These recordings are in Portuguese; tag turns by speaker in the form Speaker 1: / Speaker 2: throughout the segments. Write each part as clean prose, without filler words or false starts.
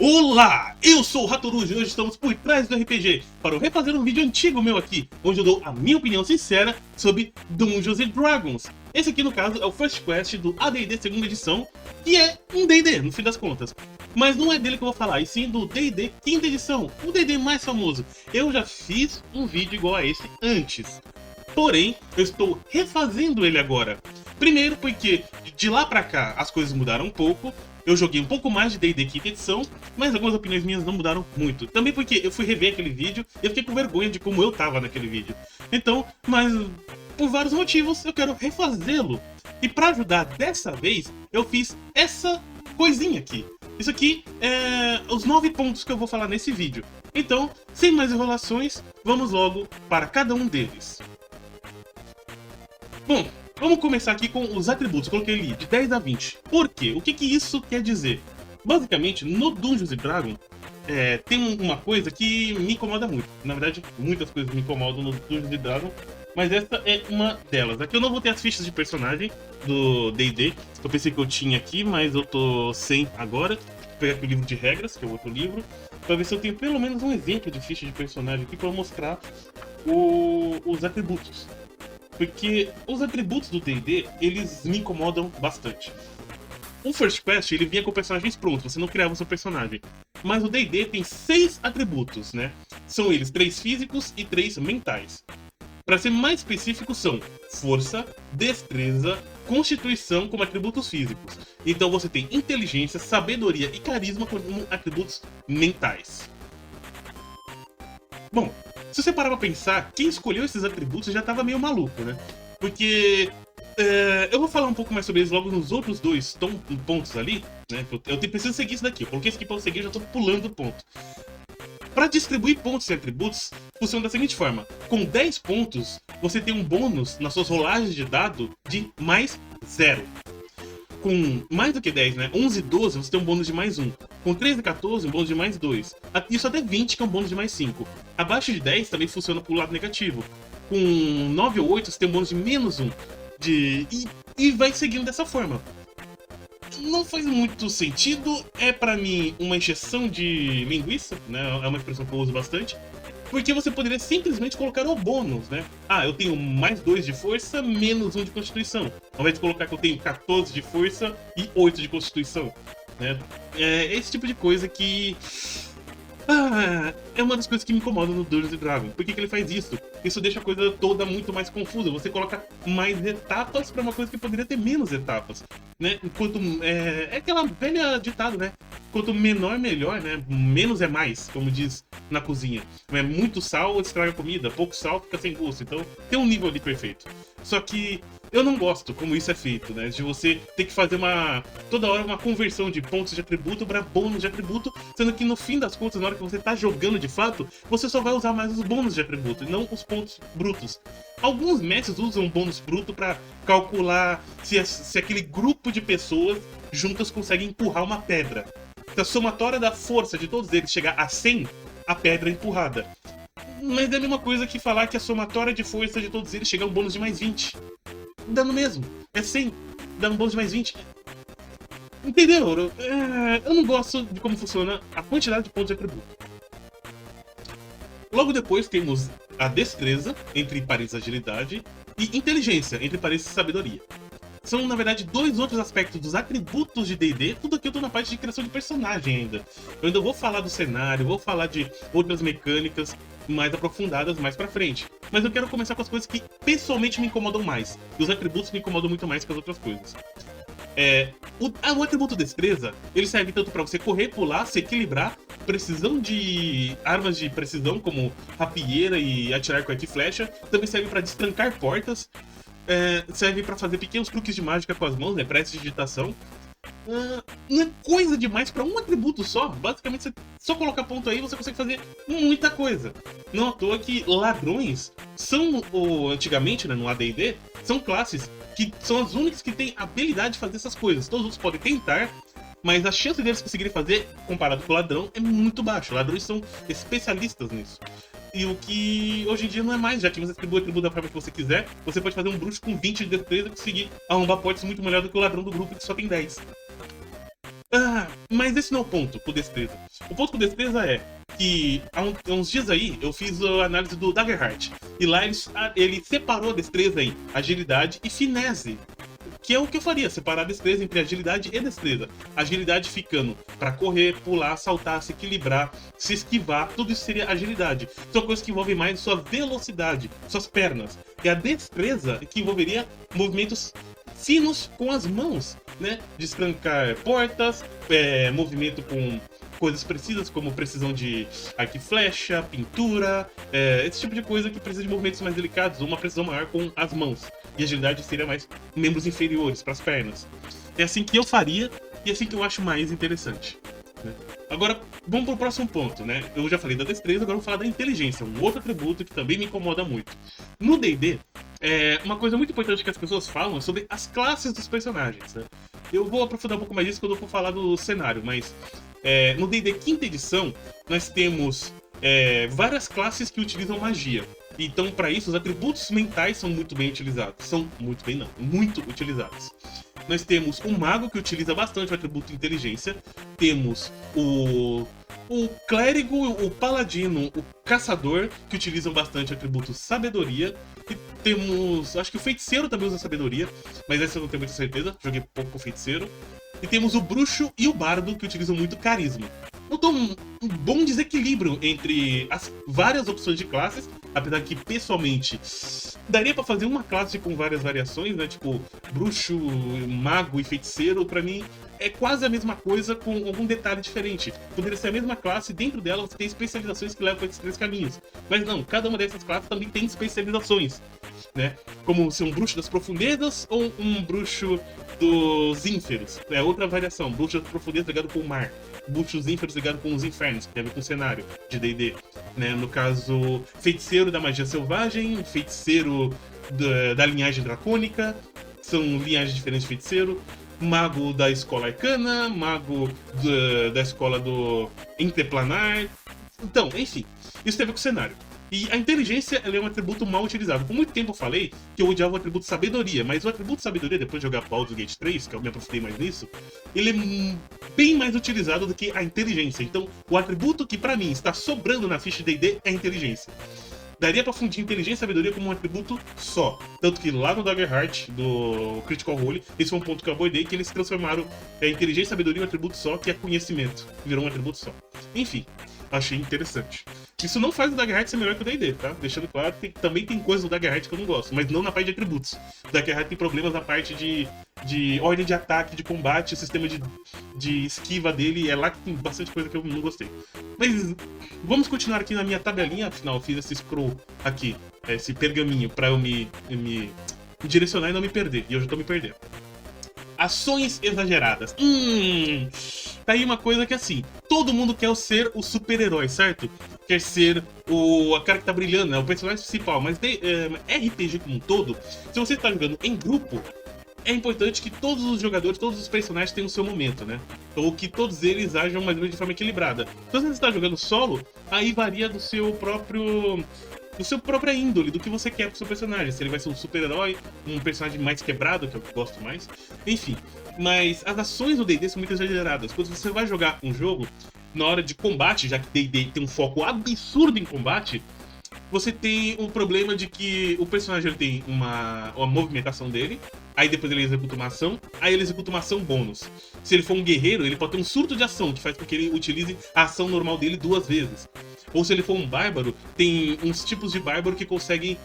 Speaker 1: Olá, eu sou o Hatorujo e hoje estamos por trás do RPG para refazer um vídeo antigo meu aqui, onde eu dou a minha opinião sincera sobre Dungeons & Dragons. Esse aqui no caso é o First Quest do AD&D segunda edição, que é um D&D no fim das contas. Mas não é dele que eu vou falar, e sim do D&D quinta edição, o D&D mais famoso. Eu já fiz um vídeo igual a esse antes, porém eu estou refazendo ele agora. Primeiro porque de lá pra cá as coisas mudaram um pouco. Eu joguei um pouco mais de D&D quinta edição, mas algumas opiniões minhas não mudaram muito. Também porque eu fui rever aquele vídeo e eu fiquei com vergonha de como eu tava naquele vídeo. Então, mas por vários motivos eu quero refazê-lo. E pra ajudar dessa vez, eu fiz essa coisinha aqui. Isso aqui é os 9 pontos que eu vou falar nesse vídeo. Então, sem mais enrolações, vamos logo para cada um deles. Bom, vamos começar aqui com os atributos. Coloquei ali de 10 a 20. Por quê? O que isso quer dizer? Basicamente, no Dungeons & Dragons, tem uma coisa que me incomoda muito. Na verdade, muitas coisas me incomodam no Dungeons & Dragons, mas essa é uma delas. Aqui eu não vou ter as fichas de personagem do D&D. Eu pensei que eu tinha aqui, mas eu tô sem agora. Vou pegar aqui o livro de regras, que é outro livro, pra ver se eu tenho pelo menos um exemplo de ficha de personagem aqui pra mostrar os atributos. Porque os atributos do D&D, eles me incomodam bastante. O First Quest, ele vinha com personagens prontos, você não criava o seu personagem. Mas o D&D tem 6 atributos, né? São eles 3 físicos e 3 mentais. Para ser mais específico, são força, destreza, constituição como atributos físicos. Então você tem inteligência, sabedoria e carisma como atributos mentais. Bom, se você parar pra pensar, quem escolheu esses atributos já tava meio maluco, né? Porque eu vou falar um pouco mais sobre eles logo nos outros dois pontos ali, né? Eu preciso seguir isso daqui. Eu coloquei isso aqui pra eu seguir, eu já tô pulando o ponto. Para distribuir pontos e atributos, funciona da seguinte forma. Com 10 pontos, você tem um bônus nas suas rolagens de dado de mais 0. Com mais do que 10, né? 11 e 12, você tem um bônus de mais 1. Com 13 e 14, um bônus de mais 2. Isso até 20, que é um bônus de mais 5. Abaixo de 10 também funciona pro lado negativo. Com 9 ou 8, você tem um bônus de menos 1. E vai seguindo dessa forma. Não faz muito sentido. É pra mim uma encheção de linguiça, né? É uma expressão que eu uso bastante. Porque você poderia simplesmente colocar o bônus, né? Ah, eu tenho mais 2 de força, menos 1 de constituição. Ao invés de colocar que eu tenho 14 de força e 8 de constituição, né? É esse tipo de coisa que... é uma das coisas que me incomoda no Dungeons & Dragons. Por que ele faz isso? Isso deixa a coisa toda muito mais confusa. Você coloca mais etapas pra uma coisa que poderia ter menos etapas, né? Enquanto, é aquela velha ditado, né? Quanto menor, melhor, né? Menos é mais, como diz na cozinha. É muito sal, estraga a comida. Pouco sal, fica sem gosto. Então, tem um nível ali perfeito. Só que eu não gosto como isso é feito, né? De você ter que fazer toda hora uma conversão de pontos de atributo para bônus de atributo, sendo que no fim das contas, na hora que você tá jogando de fato, você só vai usar mais os bônus de atributo e não os pontos brutos. Alguns mestres usam bônus bruto para calcular se aquele grupo de pessoas juntas consegue empurrar uma pedra. Se a somatória da força de todos eles chegar a 100, a pedra é empurrada. Mas é a mesma coisa que falar que a somatória de força de todos eles chega a um bônus de mais 20. Dá no mesmo. É 100. Dá um bônus de mais 20. Entendeu? Eu não gosto de como funciona a quantidade de pontos de atributo. Logo depois temos a destreza, entre parênteses agilidade, e inteligência, entre parênteses sabedoria. São, na verdade, 2 outros aspectos dos atributos de D&D. Tudo aqui eu tô na parte de criação de personagem ainda. Eu ainda vou falar do cenário, vou falar de outras mecânicas mais aprofundadas mais pra frente. Mas eu quero começar com as coisas que pessoalmente me incomodam mais. E os atributos me incomodam muito mais que as outras coisas. O atributo destreza, ele serve tanto pra você correr, pular, se equilibrar, precisão de armas de precisão, como rapieira e atirar com arco e flecha. Também serve pra destrancar portas. Serve pra fazer pequenos truques de mágica com as mãos, né? Prestidigitação. Não é coisa demais pra um atributo só. Basicamente, você só colocar ponto aí, você consegue fazer muita coisa. Não à toa que ladrões são, antigamente, né, no AD&D, são classes que são as únicas que têm habilidade de fazer essas coisas. Todos os outros podem tentar, mas a chance deles conseguirem fazer, comparado com o ladrão, é muito baixa. Ladrões são especialistas nisso. E o que hoje em dia não é mais, já que você atribui o atributo da forma que você quiser, você pode fazer um bruxo com 20 de destreza e conseguir arrombar portas muito melhor do que o ladrão do grupo que só tem 10. Mas esse não é o ponto com destreza. O ponto com destreza é que há uns dias aí eu fiz a análise do Daggerheart. E lá ele separou a destreza em agilidade e finesse. Que é o que eu faria, separar a destreza entre agilidade e destreza. Agilidade ficando para correr, pular, saltar, se equilibrar, se esquivar, tudo isso seria agilidade. São coisas que envolvem mais sua velocidade, suas pernas. E a destreza que envolveria movimentos finos com as mãos, né? Destrancar portas, movimento com coisas precisas, como precisão de arco e flecha, pintura, esse tipo de coisa que precisa de movimentos mais delicados, ou uma precisão maior com as mãos. E agilidade seria mais membros inferiores, para as pernas. É assim que eu faria, e é assim que eu acho mais interessante, né? Agora, vamos pro próximo ponto, né? Eu já falei da destreza, agora vou falar da inteligência, um outro atributo que também me incomoda muito. No D&D, uma coisa muito importante que as pessoas falam é sobre as classes dos personagens, né? Eu vou aprofundar um pouco mais disso quando eu for falar do cenário, mas no D&D quinta edição, nós temos várias classes que utilizam magia. Então, para isso, os atributos mentais são muito bem utilizados. Muito utilizados. Nós temos o mago, que utiliza bastante o atributo inteligência. Temos o clérigo, o paladino, o caçador, que utilizam bastante o atributo sabedoria. E temos, acho que o feiticeiro também usa sabedoria, mas essa eu não tenho muita certeza, joguei pouco com o feiticeiro. E temos o bruxo e o bardo, que utilizam muito carisma. Notou um bom desequilíbrio entre as várias opções de classes, apesar que, pessoalmente, daria pra fazer uma classe com várias variações, né? Tipo, bruxo, mago e feiticeiro, pra mim, é quase a mesma coisa com algum detalhe diferente. Poderia ser a mesma classe, dentro dela você tem especializações que levam para esses três caminhos. Mas não, cada uma dessas classes também tem especializações, né? Como ser um bruxo das profundezas ou um bruxo dos ínferos. É outra variação, bruxo das profundezas ligado com o mar. Bruxos ínferos ligado com os infernos, que tem a ver com o cenário de D&D, né? No caso, feiticeiro da magia selvagem, feiticeiro da linhagem dracônica, são linhagens diferentes de feiticeiro. Mago da escola arcana, mago da escola do interplanar. Então, enfim, isso tem a ver com o cenário. E a inteligência, ela é um atributo mal utilizado. Por muito tempo eu falei que eu odiava o atributo sabedoria, mas o atributo sabedoria, depois de jogar Baldur's Gate 3, que eu me aprofundei mais nisso, ele é bem mais utilizado do que a inteligência. Então, o atributo que pra mim está sobrando na ficha de D&D é a inteligência. Daria pra fundir inteligência e sabedoria como um atributo só. Tanto que lá no Daggerheart, do Critical Role, esse foi um ponto que eu abordei, que eles transformaram inteligência e sabedoria em um atributo só, que é conhecimento. Virou um atributo só. Enfim, achei interessante. Isso não faz o Daggerheart ser melhor que o D&D, tá? Deixando claro que também tem coisas do Daggerheart que eu não gosto, mas não na parte de atributos. O Daggerheart tem problemas na parte de ordem de ataque, de combate, o sistema de esquiva dele, é lá que tem bastante coisa que eu não gostei. Mas vamos continuar aqui na minha tabelinha, afinal eu fiz esse scroll aqui, esse pergaminho, pra eu me direcionar e não me perder, e eu já tô me perdendo. Ações exageradas. Tá aí uma coisa que, assim, todo mundo quer ser o super-herói, certo? Quer ser a cara que tá brilhando, né? O personagem principal. Mas RPG como um todo, se você tá jogando em grupo, é importante que todos os jogadores, todos os personagens tenham o seu momento, né? Ou que todos eles ajam mais ou menos de forma equilibrada. Se você está jogando solo, aí varia do seu própria índole, do que você quer pro seu personagem. Se ele vai ser um super-herói, um personagem mais quebrado, que é o que eu gosto mais. Enfim, mas as ações do D&D são muito exageradas. Quando você vai jogar um jogo, na hora de combate, já que D&D tem um foco absurdo em combate, você tem um problema de que o personagem tem uma movimentação dele, aí depois ele executa uma ação, aí ele executa uma ação bônus. Se ele for um guerreiro, ele pode ter um surto de ação, que faz com que ele utilize a ação normal dele 2 vezes. Ou se ele for um bárbaro, tem uns tipos de bárbaro que conseguem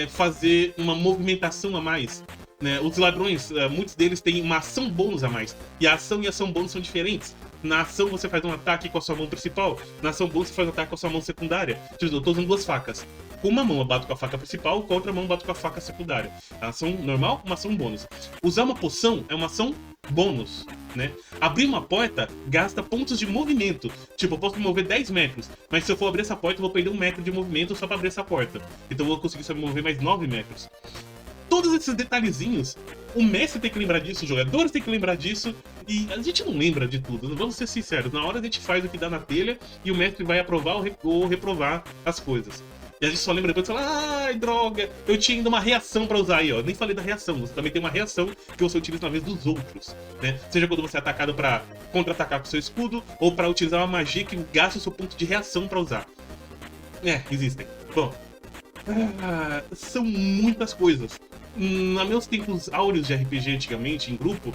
Speaker 1: fazer uma movimentação a mais, né? Os ladrões, muitos deles têm uma ação bônus a mais, e a ação e a ação bônus são diferentes. Na ação você faz um ataque com a sua mão principal, na ação bônus você faz um ataque com a sua mão secundária. Tipo, eu tô usando 2 facas. Com uma mão eu bato com a faca principal, com a outra mão eu bato com a faca secundária. A ação normal, uma ação bônus. Usar uma poção é uma ação bônus, né? Abrir uma porta gasta pontos de movimento. Tipo, eu posso me mover 10 metros, mas se eu for abrir essa porta eu vou perder 1 metro de movimento só pra abrir essa porta. Então eu vou conseguir só me mover mais 9 metros. Todos esses detalhezinhos, o mestre tem que lembrar disso, os jogadores têm que lembrar disso, e a gente não lembra de tudo, vamos ser sinceros. Na hora a gente faz o que dá na telha e o mestre vai aprovar ou reprovar as coisas. E a gente só lembra depois e fala, ai, droga, eu tinha ainda uma reação pra usar aí, ó. Eu nem falei da reação, você também tem uma reação que você utiliza na vez dos outros, né? Seja quando você é atacado pra contra-atacar com seu escudo, ou pra utilizar uma magia que gasta o seu ponto de reação pra usar. Existem. Bom, são muitas coisas. Nos meus tempos áureos de RPG antigamente, em grupo,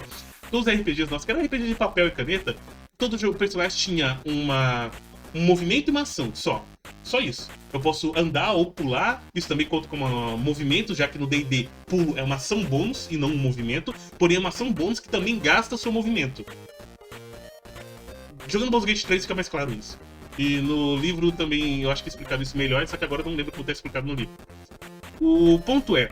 Speaker 1: todos os RPGs nossos, que era RPG de papel e caneta, todo jogo personagem tinha um movimento e uma ação, só. Só isso. Eu posso andar ou pular, isso também conta como um movimento, já que no D&D pulo é uma ação bônus e não um movimento, porém é uma ação bônus que também gasta o seu movimento. Jogando Baldur's Gate 3 fica mais claro isso. E no livro também eu acho que é explicado isso melhor, só que agora eu não lembro como está explicado no livro. O ponto é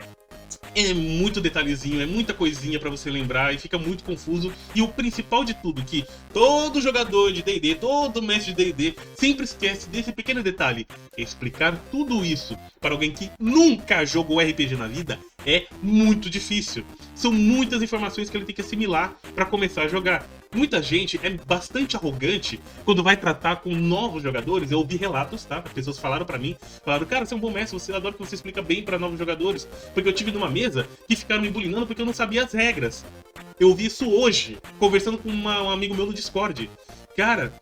Speaker 1: muito detalhezinho, é muita coisinha pra você lembrar e fica muito confuso. E o principal de tudo, que todo jogador de D&D, todo mestre de D&D sempre esquece desse pequeno detalhe. Explicar tudo isso para alguém que nunca jogou RPG na vida é muito difícil. São muitas informações que ele tem que assimilar para começar a jogar. Muita gente é bastante arrogante quando vai tratar com novos jogadores. Eu ouvi relatos, tá? Pessoas falaram pra mim, cara, você é um bom mestre, você adora que você explica bem pra novos jogadores. Porque eu tive numa mesa que ficaram me bulinando porque eu não sabia as regras. Eu ouvi isso hoje, conversando com um amigo meu no Discord. Cara,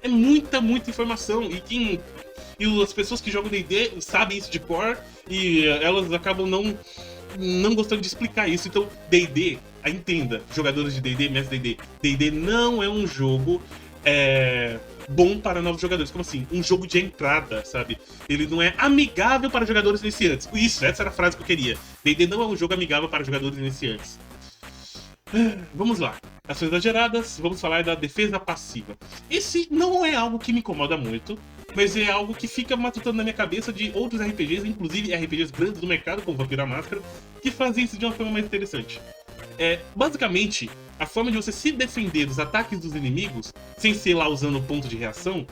Speaker 1: é muita informação. E as pessoas que jogam D&D sabem isso de cor e elas acabam não gostando de explicar isso. Então, D&D, entenda, jogadores de D&D, mestre D&D, D&D não é um jogo bom para novos jogadores. Como assim? Um jogo de entrada, sabe? Ele não é amigável para jogadores iniciantes. Isso, essa era a frase que eu queria. D&D não é um jogo amigável para jogadores iniciantes. Vamos lá. Ações exageradas, vamos falar da defesa passiva. Esse não é algo que me incomoda muito, mas é algo que fica matutando na minha cabeça de outros RPGs, inclusive RPGs grandes do mercado, como Vampiro à Máscara, que fazem isso de uma forma mais interessante. Basicamente, a forma de você se defender dos ataques dos inimigos, sem ser lá usando o ponto de reação,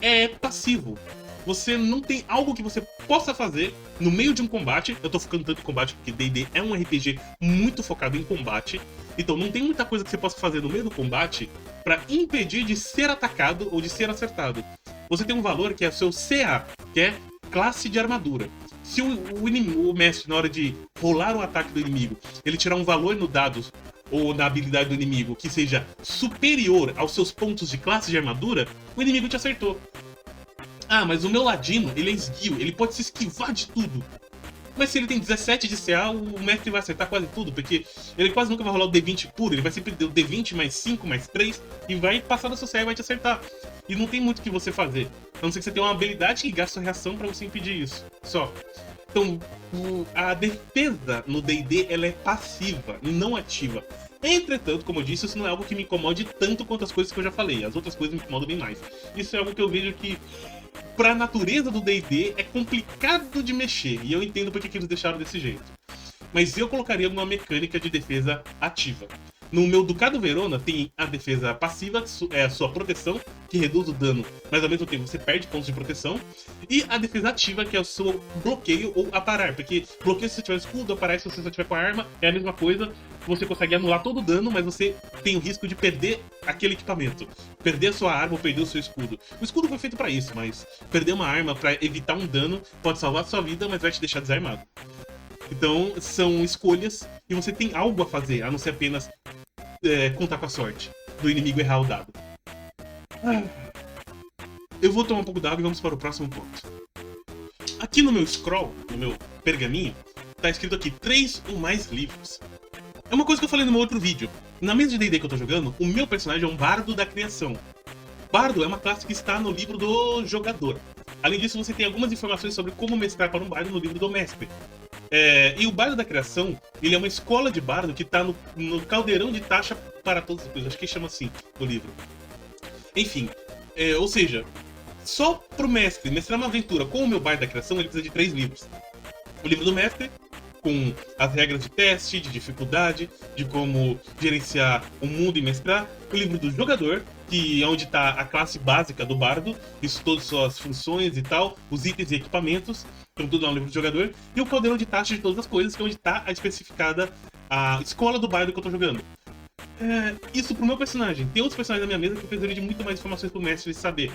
Speaker 1: é passivo. Você não tem algo que você possa fazer no meio de um combate. Eu tô focando tanto em combate porque D&D é um RPG muito focado em combate. Então não tem muita coisa que você possa fazer no meio do combate pra impedir de ser atacado ou de ser acertado. Você tem um valor que é o seu CA, que é classe de armadura. Se o mestre, na hora de rolar o ataque do inimigo, ele tirar um valor no dado ou na habilidade do inimigo que seja superior aos seus pontos de classe de armadura, o inimigo te acertou. Mas o meu ladino, ele é esguio, ele pode se esquivar de tudo. Mas se ele tem 17 de CA, o mestre vai acertar quase tudo, porque ele quase nunca vai rolar o D20 puro, ele vai sempre ter o D20 mais 5, mais 3, e vai passar da sua CA e vai te acertar. E não tem muito o que você fazer, a não ser que você tenha uma habilidade que gasta sua reação pra você impedir isso, só. Então, a defesa no D&D, ela é passiva e não ativa. Entretanto, como eu disse, isso não é algo que me incomode tanto quanto as coisas que eu já falei. As outras coisas me incomodam bem mais. Isso é algo que eu vejo que, pra natureza do D&D, é complicado de mexer. E eu entendo porque que eles deixaram desse jeito. Mas eu colocaria uma mecânica de defesa ativa. No meu Ducado Verona tem a defesa passiva, é a sua proteção, que reduz o dano, mas ao mesmo tempo você perde pontos de proteção. E a defesa ativa, que é o seu bloqueio ou aparar, porque bloqueio se você tiver escudo, aparar se você só tiver com a arma, é a mesma coisa. Você consegue anular todo o dano, mas você tem o risco de perder aquele equipamento. Perder a sua arma ou perder o seu escudo. O escudo foi feito pra isso, mas perder uma arma pra evitar um dano pode salvar a sua vida, mas vai te deixar desarmado. Então, são escolhas e você tem algo a fazer, a não ser apenas contar com a sorte do inimigo errar o dado. Eu vou tomar um pouco d'água e vamos para o próximo ponto. Aqui no meu scroll, no meu pergaminho, tá escrito aqui 3 ou mais livros. É uma coisa que eu falei no meu outro vídeo. Na mesa de D&D que eu tô jogando, o meu personagem é um bardo da criação. Bardo é uma classe que está no livro do jogador. Além disso, você tem algumas informações sobre como mestrar para um bardo no livro do mestre. E o Bardo da Criação, ele é uma escola de bardo que tá no caldeirão de taxa para todas as coisas. Acho que chama assim no livro. Enfim, ou seja, só pro mestre mestrar uma aventura com o meu Bardo da Criação, ele precisa de 3 livros. O livro do mestre, com as regras de teste, de dificuldade, de como gerenciar o mundo e mestrar. O livro do jogador, que é onde está a classe básica do bardo, isso todas as suas funções e tal, os itens e equipamentos, então tudo é um livro do jogador. E o caldeirão de taxa de todas as coisas, que é onde está a especificada a escola do bardo que eu tô jogando. Isso pro meu personagem. Tem outros personagens na minha mesa que eu precisaria de muito mais informações pro mestre saber.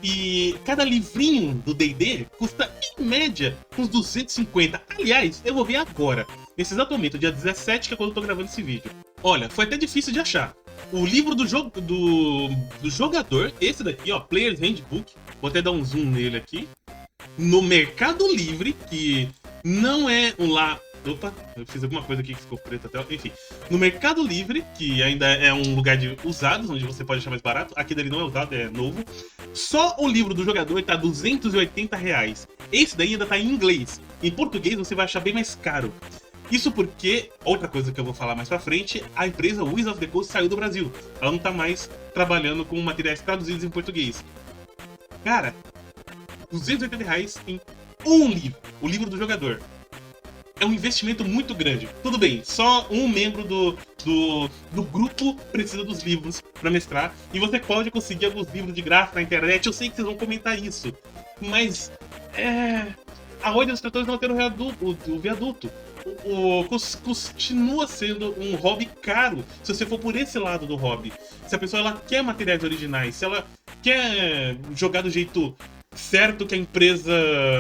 Speaker 1: E cada livrinho do D&D custa, em média, uns 250. Aliás, eu vou ver agora, nesse exato momento, dia 17, que é quando eu tô gravando esse vídeo. Olha, foi até difícil de achar. O livro do jogador, esse daqui, ó, Player's Handbook, vou até dar um zoom nele aqui, no Mercado Livre, que não é um lá... Opa, eu fiz alguma coisa aqui que ficou preta até... Enfim, no Mercado Livre, que ainda é um lugar de usados, onde você pode achar mais barato. Aqui dele não é usado, é novo. Só o livro do jogador tá R$280. Esse daí ainda tá em inglês. Em português você vai achar bem mais caro. Isso porque, outra coisa que eu vou falar mais pra frente, a empresa Wizards of the Coast saiu do Brasil. Ela não tá mais trabalhando com materiais traduzidos em português. Cara, R$280 em um livro, o livro do jogador. É um investimento muito grande. Tudo bem, só um membro do grupo precisa dos livros para mestrar. E você pode conseguir alguns livros de graça na internet. Eu sei que vocês vão comentar isso. Mas a Ordem dos Tratores não ter o viaduto. Continua sendo um hobby caro, se você for por esse lado do hobby. Se a pessoa ela quer materiais originais, se ela quer jogar do jeito certo que a empresa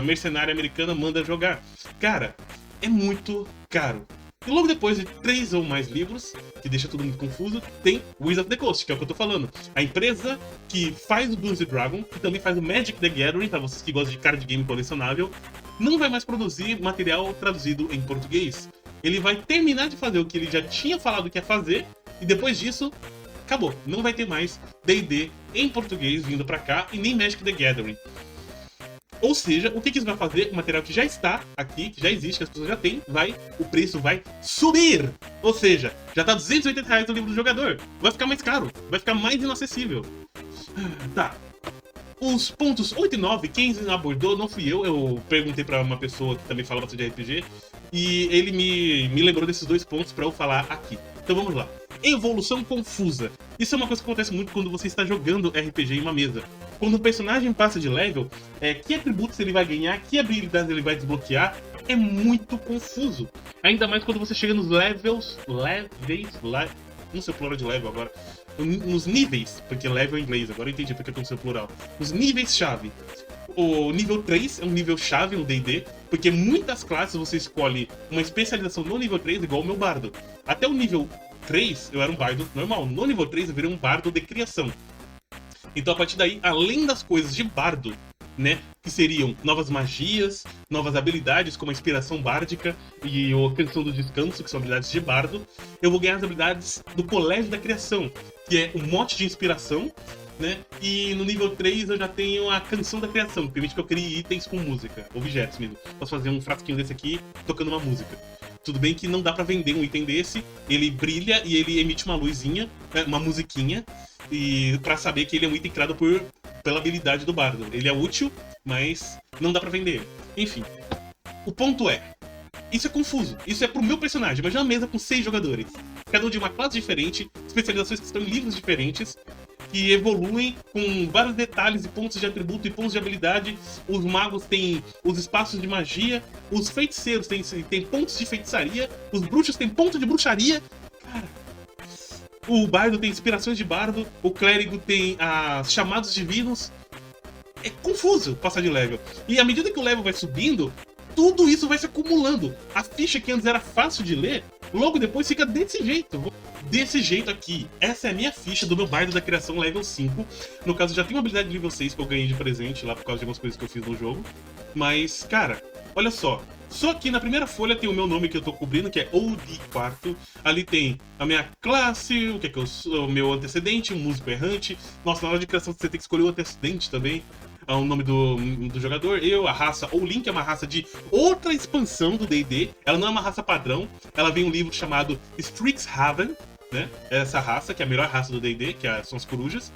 Speaker 1: mercenária americana manda jogar. Cara, é muito caro. E logo depois de 3 ou mais livros, que deixa tudo muito confuso, tem Wizards of the Coast, que é o que eu tô falando. A empresa que faz o Dungeons & Dragons, que também faz o Magic the Gathering, pra vocês que gostam de card game colecionável, não vai mais produzir material traduzido em português. Ele vai terminar de fazer o que ele já tinha falado que ia fazer, e depois disso, acabou. Não vai ter mais D&D em português vindo pra cá, e nem Magic the Gathering. Ou seja, o que isso vai fazer? O material que já está aqui, que já existe, que as pessoas já têm, o preço vai subir! Ou seja, já tá R$280 o livro do jogador. Vai ficar mais caro, vai ficar mais inacessível. Tá. Os pontos 8 e 9, quem abordou não fui eu perguntei pra uma pessoa que também fala bastante de RPG, e ele me lembrou desses 2 pontos pra eu falar aqui. Então vamos lá. Evolução confusa. Isso é uma coisa que acontece muito quando você está jogando RPG em uma mesa. Quando o personagem passa de level, que atributos ele vai ganhar, que habilidades ele vai desbloquear, é muito confuso. Ainda mais quando você chega nos não sei o plural de level agora, nos níveis, porque level é em inglês, agora eu entendi porque eu tô no plural. Os níveis-chave. O nível 3 é um nível-chave no D&D, porque muitas classes você escolhe uma especialização no nível 3, igual o meu bardo. Até o nível 3 eu era um bardo normal, no nível 3 eu virei um bardo de criação. Então a partir daí, além das coisas de bardo, né, que seriam novas magias, novas habilidades como a inspiração bárdica e a canção do descanso, que são habilidades de bardo, eu vou ganhar as habilidades do colégio da criação, que é o mote de inspiração, né? E no nível 3 eu já tenho a canção da criação, que permite que eu crie itens com música, objetos mesmo. Posso fazer um frasquinho desse aqui tocando uma música. Tudo bem que não dá pra vender um item desse, ele brilha e ele emite uma luzinha, uma musiquinha, e pra saber que ele é um item criado pela habilidade do bardo. Ele é útil, mas não dá pra vender ele. Enfim, o ponto é, isso é confuso, isso é pro meu personagem. Imagina uma mesa com 6 jogadores, cada um de uma classe diferente, especializações que estão em livros diferentes, que evoluem com vários detalhes e pontos de atributo e pontos de habilidade. Os magos têm os espaços de magia, os feiticeiros têm pontos de feitiçaria, os bruxos têm pontos de bruxaria. Cara, o bardo tem inspirações de bardo, o clérigo tem as chamados divinos. É confuso passar de level. E à medida que o level vai subindo, tudo isso vai se acumulando. A ficha que antes era fácil de ler, logo depois fica desse jeito. Desse jeito aqui. Essa é a minha ficha do meu bardo da criação level 5. No caso, já tem uma habilidade de nível 6 que eu ganhei de presente lá por causa de algumas coisas que eu fiz no jogo. Mas, cara, olha só. Só aqui na primeira folha tem o meu nome que eu tô cobrindo, que é OD4. Ali tem a minha classe, o que é que eu sou, o meu antecedente, um músico errante. Nossa, na hora de criação você tem que escolher o antecedente também. O nome do jogador, a raça, ou Link é uma raça de outra expansão do D&D. Ela não é uma raça padrão, ela vem um livro chamado Strixhaven, né? Essa raça, que é a melhor raça do D&D, que são as corujas.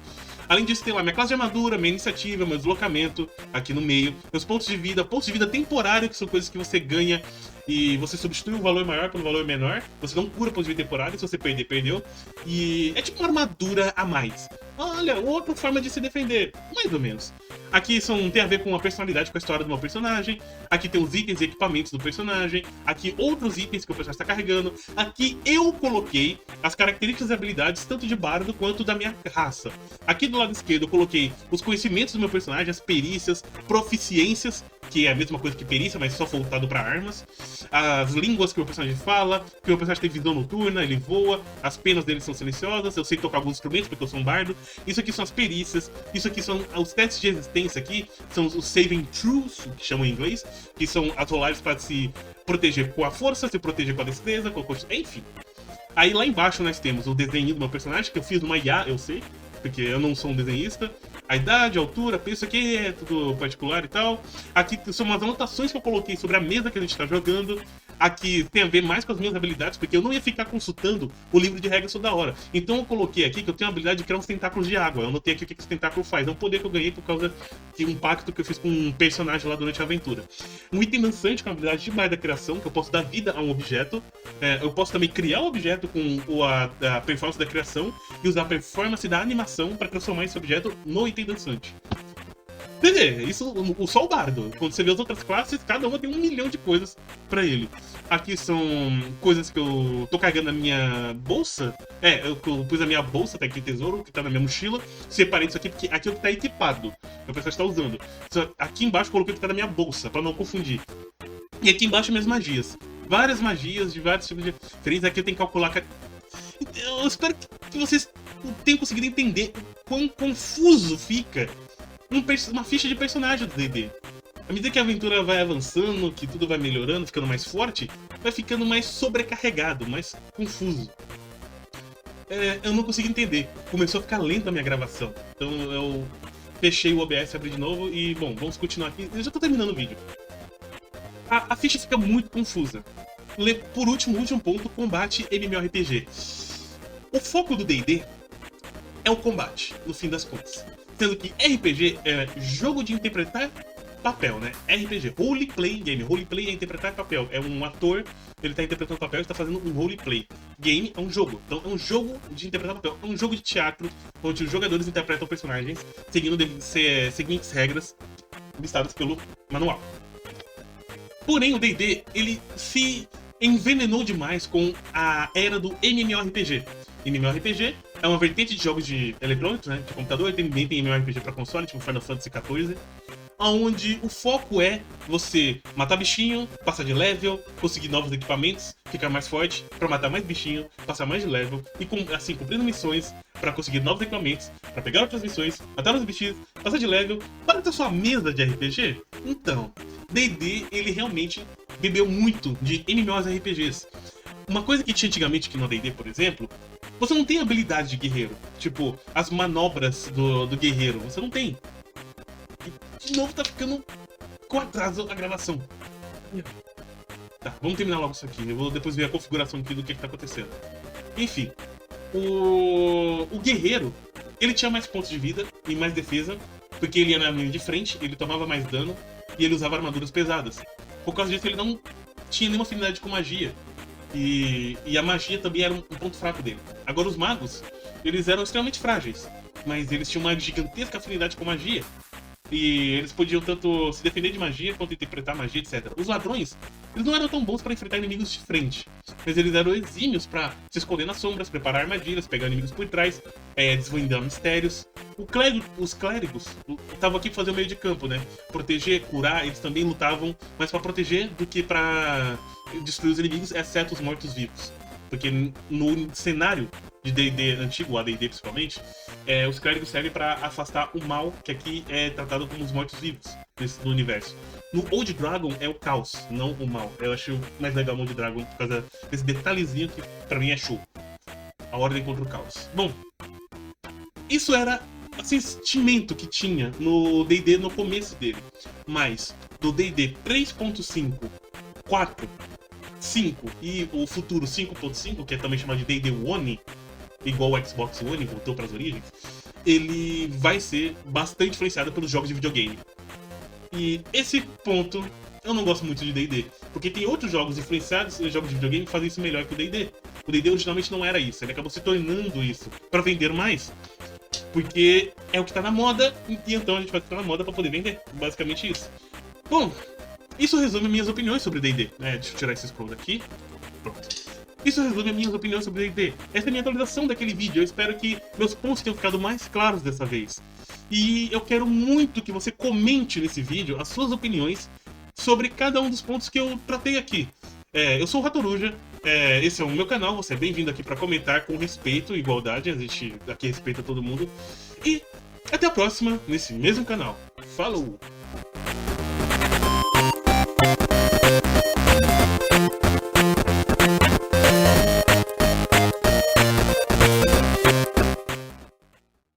Speaker 1: Além disso, tem lá minha classe de armadura, minha iniciativa, meu deslocamento aqui no meio, meus pontos de vida temporário, que são coisas que você ganha e você substitui um valor maior pelo valor menor. Você não cura pontos de vida temporário, se você perder, perdeu. E é tipo uma armadura a mais. Olha, outra forma de se defender, mais ou menos. Aqui tem a ver com a personalidade, com a história do meu personagem. Aqui tem os itens e equipamentos do personagem. Aqui outros itens que o personagem está carregando. Aqui eu coloquei as características e habilidades tanto de bardo quanto da minha raça. Aqui do lado esquerdo eu coloquei os conhecimentos do meu personagem, as perícias, proficiências, que é a mesma coisa que perícia, mas só voltado para armas. As línguas que o personagem fala, que o personagem tem visão noturna, ele voa, as penas dele são silenciosas, eu sei tocar alguns instrumentos porque eu sou um bardo. Isso aqui são as perícias, isso aqui são os testes de resistência aqui, são os saving throws, que chamam em inglês, que são as rolagens para se proteger com a força, se proteger com a destreza, com a... enfim. Aí lá embaixo nós temos o desenho do meu personagem, que eu fiz numa IA, eu sei, porque eu não sou um desenhista. A idade, a altura, peso, aqui é tudo particular e tal. Aqui são umas anotações que eu coloquei sobre a mesa que a gente tá jogando. Aqui tem a ver mais com as minhas habilidades, porque eu não ia ficar consultando o livro de regras toda hora. Então eu coloquei aqui que eu tenho a habilidade de criar uns tentáculos de água. Eu anotei aqui o que esse tentáculo faz. É um poder que eu ganhei por causa de um pacto que eu fiz com um personagem lá durante a aventura. Um item dançante com a habilidade de mais da criação, que eu posso dar vida a um objeto. Eu posso também criar um objeto com a performance da criação e usar a performance da animação para transformar esse objeto no item dançante. Quer dizer, isso só o bardo. Quando você vê as outras classes, cada uma tem 1 milhão de coisas pra ele. Aqui são coisas que eu tô carregando na minha bolsa. Eu pus a minha bolsa, tá aqui tesouro, que tá na minha mochila. Separei isso aqui, porque aqui é o que tá equipado. Que o pessoal está usando. Aqui embaixo eu coloquei o que tá na minha bolsa, pra não confundir. E aqui embaixo minhas magias. Várias magias de vários tipos de diferentes. Aqui eu tenho que calcular... Eu espero que vocês tenham conseguido entender quão confuso fica uma ficha de personagem do D&D. À medida que a aventura vai avançando, que tudo vai melhorando, ficando mais forte, vai ficando mais sobrecarregado, mais confuso. Eu não consegui entender. Começou a ficar lenta a minha gravação. Então eu fechei o OBS, abri de novo e, bom, vamos continuar aqui. Eu já tô terminando o vídeo. A ficha fica muito confusa. Por último, o último ponto, combate MMORPG. O foco do D&D é o combate, no fim das contas. Sendo que RPG é jogo de interpretar papel, né? RPG, roleplay game. Roleplay é interpretar papel. É um ator, ele tá interpretando papel e está fazendo um roleplay. Game é um jogo. Então é um jogo de interpretar papel. É um jogo de teatro, onde os jogadores interpretam personagens, seguindo seguintes regras listadas pelo manual. Porém, o D&D, ele se envenenou demais com a era do MMORPG. MMORPG é uma vertente de jogos de eletrônicos, né, de computador, também tem MMORPG para console, tipo Final Fantasy XIV, onde o foco é você matar bichinho, passar de level, conseguir novos equipamentos, ficar mais forte, para matar mais bichinho, passar mais de level, e assim, cumprindo missões para conseguir novos equipamentos, para pegar outras missões, matar os bichinhos, passar de level, para ter sua mesa de RPG. Então, D&D, ele realmente bebeu muito de MMORPGs. Uma coisa que tinha antigamente aqui no D&D, por exemplo, você não tem habilidade de guerreiro. Tipo, as manobras do guerreiro, você não tem. E, de novo, tá ficando com atraso a gravação. Tá, vamos terminar logo isso aqui. Eu vou depois ver a configuração aqui do que tá acontecendo. Enfim, o guerreiro, ele tinha mais pontos de vida e mais defesa, porque ele ia na linha de frente, ele tomava mais dano e ele usava armaduras pesadas. Por causa disso, ele não tinha nenhuma afinidade com magia. E a magia também era um ponto fraco dele. Agora os magos, eles eram extremamente frágeis, mas eles tinham uma gigantesca afinidade com magia. E eles podiam tanto se defender de magia quanto interpretar magia, etc. Os ladrões, eles não eram tão bons para enfrentar inimigos de frente, mas eles eram exímios para se esconder nas sombras, preparar armadilhas, pegar inimigos por trás, desvendar mistérios. Os clérigos estavam aqui para fazer o meio de campo, né? Proteger, curar, eles também lutavam mais para proteger do que para destruir os inimigos, exceto os mortos-vivos. Porque no cenário de D&D antigo, AD&D principalmente, os clérigos servem para afastar o mal, que aqui é tratado como os mortos-vivos no universo. No Old Dragon é o caos, não o mal. Eu acho mais legal o Old Dragon por causa desse detalhezinho que pra mim é show. A ordem contra o caos. Bom, isso era o sentimento que tinha no D&D no começo dele. Mas do D&D 3.5, 4, 5 e o futuro 5.5, que é também chamado de D&D One, igual o Xbox One, voltou para as origens, ele vai ser bastante influenciado pelos jogos de videogame. E esse ponto eu não gosto muito de D&D, porque tem outros jogos influenciados em jogos de videogame que fazem isso melhor que o D&D. O D&D originalmente não era isso, ele acabou se tornando isso para vender mais. Porque é o que tá na moda, e então a gente vai ficar na moda pra poder vender. Basicamente isso. Bom, isso resume minhas opiniões sobre D&D. Deixa eu tirar esse scroll daqui. Pronto. Isso resume minhas opiniões sobre D&D. Essa é a minha atualização daquele vídeo. Eu espero que meus pontos tenham ficado mais claros dessa vez. E eu quero muito que você comente nesse vídeo as suas opiniões sobre cada um dos pontos que eu tratei aqui. Eu sou o Ratoruja, esse é o meu canal, você é bem-vindo aqui para comentar com respeito e igualdade, a gente aqui respeita todo mundo. E até a próxima, nesse mesmo canal. Falou!